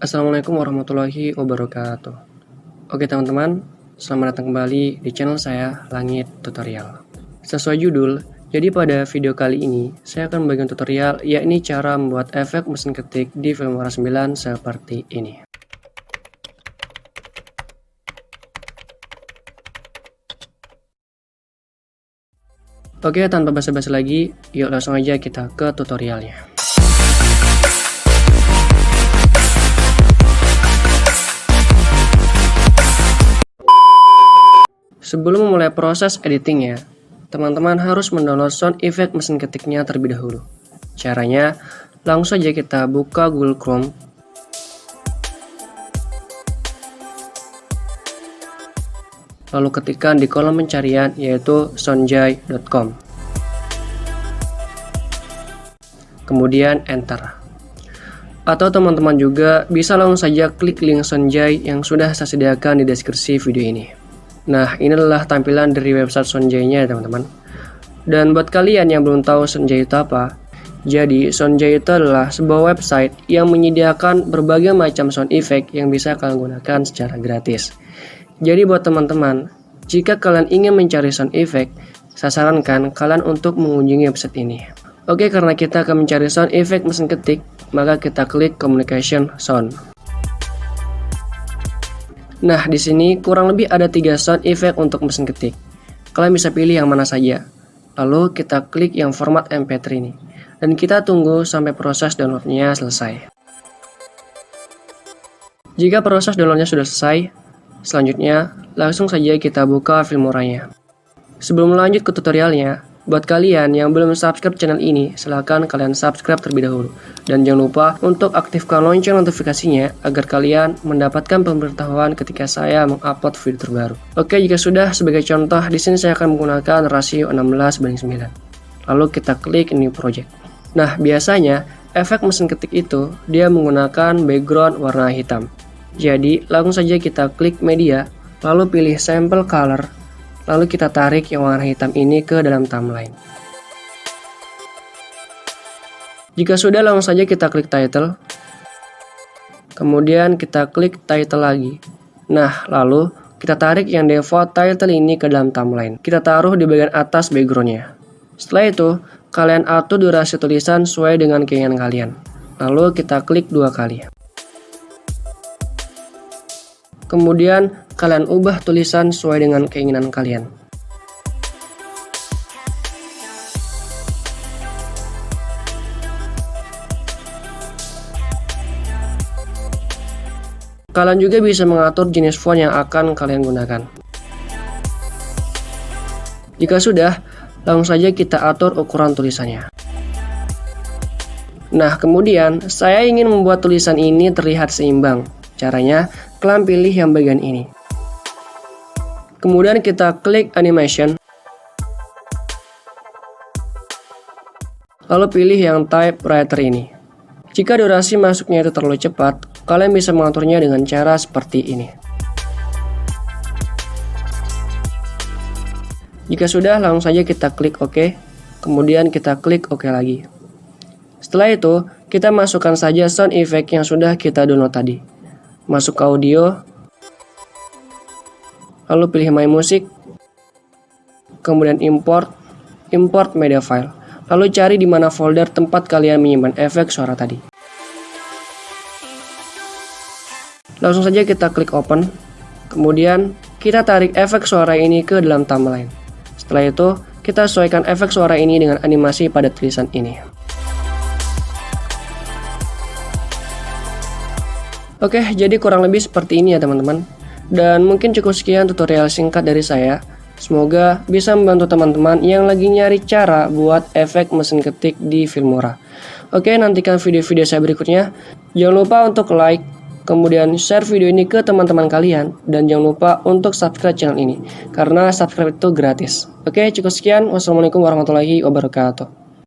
Assalamualaikum warahmatullahi wabarakatuh. Oke teman-teman, selamat datang kembali di channel saya Langit Tutorial. Sesuai judul, jadi pada video kali ini saya akan membagikan tutorial yakni cara membuat efek mesin ketik di Filmora 9 seperti ini. Oke, tanpa basa-basi lagi, yuk langsung aja kita ke tutorialnya. Sebelum memulai proses editingnya, teman-teman harus mendownload sound effect mesin ketiknya terlebih dahulu. Caranya, langsung saja kita buka Google Chrome. Lalu ketikkan di kolom pencarian yaitu soundjay.com. Kemudian enter. Atau teman-teman juga bisa langsung saja klik link Soundjay yang sudah saya sediakan di deskripsi video ini. Nah, ini adalah tampilan dari website Soundjay-nya ya teman-teman. Dan buat kalian yang belum tahu Soundjay itu apa, jadi Soundjay itu adalah sebuah website yang menyediakan berbagai macam sound effect yang bisa kalian gunakan secara gratis. Jadi buat teman-teman, jika kalian ingin mencari sound effect, saya sarankan kalian untuk mengunjungi website ini. Oke, karena kita akan mencari sound effect mesin ketik, maka kita klik Communication Sound. Nah, di sini kurang lebih ada 3 sound effect untuk mesin ketik. Kalian bisa pilih yang mana saja. Lalu kita klik yang format MP3 ini. Dan kita tunggu sampai proses downloadnya selesai. Jika proses downloadnya sudah selesai, selanjutnya langsung saja kita buka Filmoranya. Sebelum lanjut ke tutorialnya, buat kalian yang belum subscribe channel ini, silahkan kalian subscribe terlebih dahulu. Dan jangan lupa untuk aktifkan lonceng notifikasinya agar kalian mendapatkan pemberitahuan ketika saya mengupload video terbaru. Oke, jika sudah, sebagai contoh, di sini saya akan menggunakan rasio 16:9. Lalu kita klik New Project. Nah, biasanya efek mesin ketik itu dia menggunakan background warna hitam. Jadi, langsung saja kita klik media, lalu pilih sample color. Lalu kita tarik yang warna hitam ini ke dalam timeline. Jika sudah, langsung saja kita klik title. Kemudian kita klik title lagi. Nah, lalu kita tarik yang default title ini ke dalam timeline. Kita taruh di bagian atas backgroundnya. Setelah itu, kalian atur durasi tulisan sesuai dengan keinginan kalian. Lalu kita klik 2 kali. Kemudian kalian ubah tulisan sesuai dengan keinginan kalian. Kalian juga bisa mengatur jenis font yang akan kalian gunakan. Jika sudah, langsung saja kita atur ukuran tulisannya. Nah, kemudian saya ingin membuat tulisan ini terlihat seimbang. Caranya, kalian pilih yang bagian ini. Kemudian kita klik animation. Lalu pilih yang typewriter ini. Jika durasi masuknya itu terlalu cepat, kalian bisa mengaturnya dengan cara seperti ini. Jika sudah, langsung saja kita klik OK. Kemudian kita klik OK lagi. Setelah itu, kita masukkan saja sound effect yang sudah kita download tadi. Masuk ke audio, lalu pilih My Music, kemudian import media file, lalu cari di mana folder tempat kalian menyimpan efek suara tadi. Langsung saja kita klik open, kemudian kita tarik efek suara ini ke dalam timeline. Setelah itu, kita sesuaikan efek suara ini dengan animasi pada tulisan ini. Oke, jadi kurang lebih seperti ini ya teman-teman. Dan mungkin cukup sekian tutorial singkat dari saya. Semoga bisa membantu teman-teman yang lagi nyari cara buat efek mesin ketik di Filmora. Oke, nantikan video-video saya berikutnya. Jangan lupa untuk like, kemudian share video ini ke teman-teman kalian. Dan jangan lupa untuk subscribe channel ini, karena subscribe itu gratis. Oke, cukup sekian. Wassalamualaikum warahmatullahi wabarakatuh.